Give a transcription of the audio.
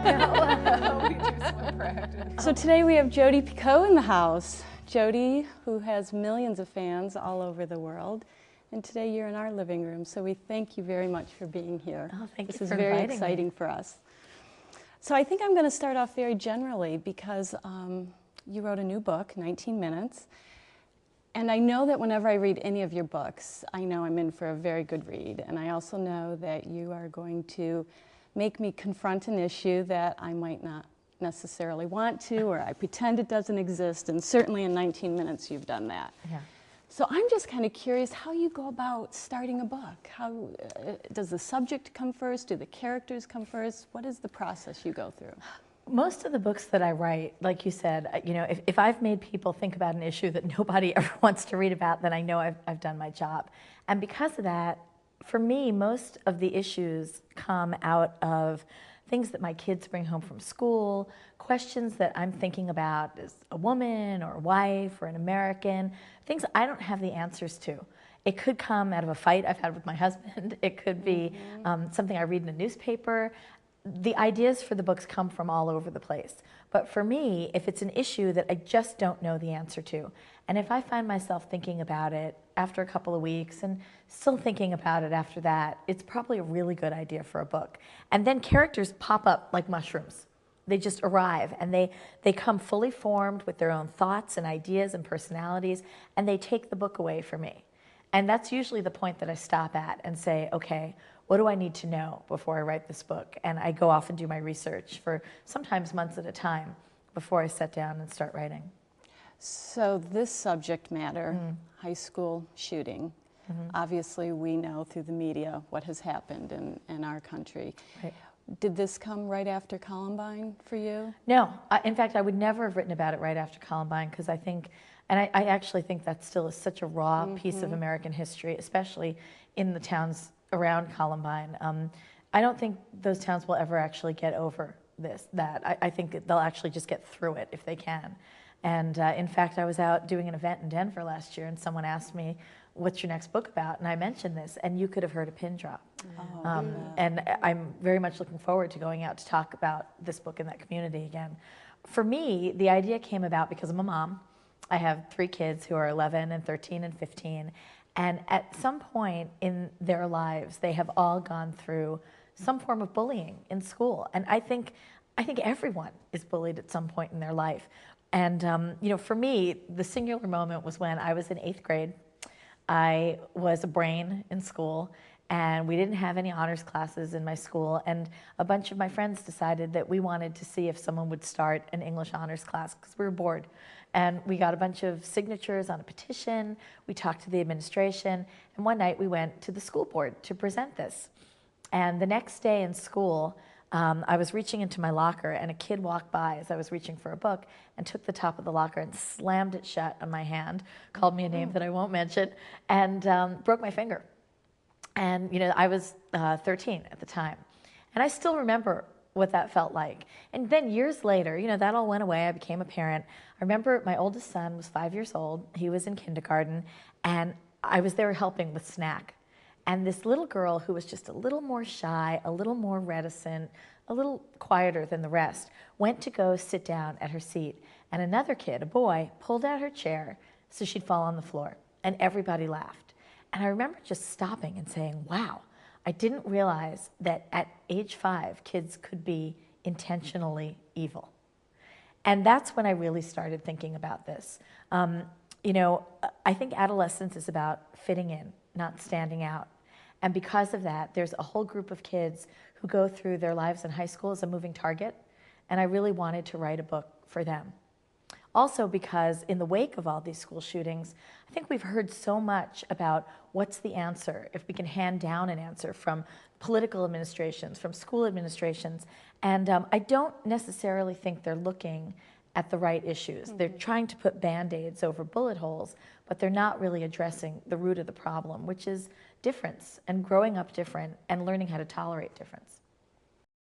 We do swim practice. So today we have Jodi Picoult in the house. Jodi, who has millions of fans all over the world. And today you're in our living room, so we thank you very much for being here. Oh, thank you This for is very inviting exciting me. for us. So I think I'm going to start off very generally because you wrote a new book, 19 Minutes. And I know that whenever I read any of your books, I know I'm in for a very good read. And I also know that you are going to make me confront an issue that I might not necessarily want to, or I pretend it doesn't exist. And certainly in 19 minutes, you've done that. Yeah. So I'm just kind of curious how you go about starting a book. How does the subject come first? Do the characters come first? What is the process you go through? Most of the books that I write, like you said, you know, if I've made people think about an issue that nobody ever wants to read about, then I know I've done my job. And because of that, for me, most of the issues come out of things that my kids bring home from school, questions that I'm thinking about as a woman or a wife or an American, things I don't have the answers to. It could come out of a fight I've had with my husband. It could be something I read in a newspaper. The ideas for the books come from all over the place. But for me, if it's an issue that I just don't know the answer to, and if I find myself thinking about it after a couple of weeks and still thinking about it after that, it's probably a really good idea for a book. And then characters pop up like mushrooms. They just arrive, and they come fully formed with their own thoughts and ideas and personalities, and they take the book away for me. And that's usually the point that I stop at and say, okay, what do I need to know before I write this book? And I go off and do my research for sometimes months at a time before I sit down and start writing. So this subject matter, high school shooting, obviously we know through the media what has happened in our country. Right. Did this come right after Columbine for you? No, in fact, I would never have written about it right after Columbine because I think, and I actually think that still is such a raw piece of American history, especially in the towns around Columbine. I don't think those towns will ever actually get over that. I think they'll actually just get through it if they can. And in fact, I was out doing an event in Denver last year and someone asked me, what's your next book about? And I mentioned this, and you could have heard a pin drop. And I'm very much looking forward to going out to talk about this book in that community again. For me, the idea came about because I'm a mom. I have 3 kids who are 11 and 13 and 15. And at some point in their lives, they have all gone through some form of bullying in school. And I think everyone is bullied at some point in their life. And you know, for me, the singular moment was when I was in 8th grade. I was a brain in school, and we didn't have any honors classes in my school. And a bunch of my friends decided that we wanted to see if someone would start an English honors class because we were bored. And we got a bunch of signatures on a petition. We talked to the administration. And one night we went to the school board to present this. And the next day in school, I was reaching into my locker, and a kid walked by as I was reaching for a book and took the top of the locker and slammed it shut on my hand, called me a name that I won't mention, and broke my finger. And, you know, I was 13 at the time. And I still remember what that felt like. And then years later, you know, that all went away. I became a parent. I remember my oldest son was 5 years old. He was in kindergarten, and I was there helping with snack. And this little girl who was just a little more shy, a little more reticent, a little quieter than the rest, went to go sit down at her seat. And another kid, a boy, pulled out her chair so she'd fall on the floor. And everybody laughed. And I remember just stopping and saying, wow, I didn't realize that at age 5, kids could be intentionally evil. And that's when I really started thinking about this. You know, I think adolescence is about fitting in, not standing out. And because of that, there's a whole group of kids who go through their lives in high school as a moving target, and I really wanted to write a book for them. Also because in the wake of all these school shootings, I think we've heard so much about what's the answer, if we can hand down an answer from political administrations, from school administrations, and I don't necessarily think they're looking at the right issues. They're trying to put Band-Aids over bullet holes, but they're not really addressing the root of the problem, which is difference and growing up different and learning how to tolerate difference.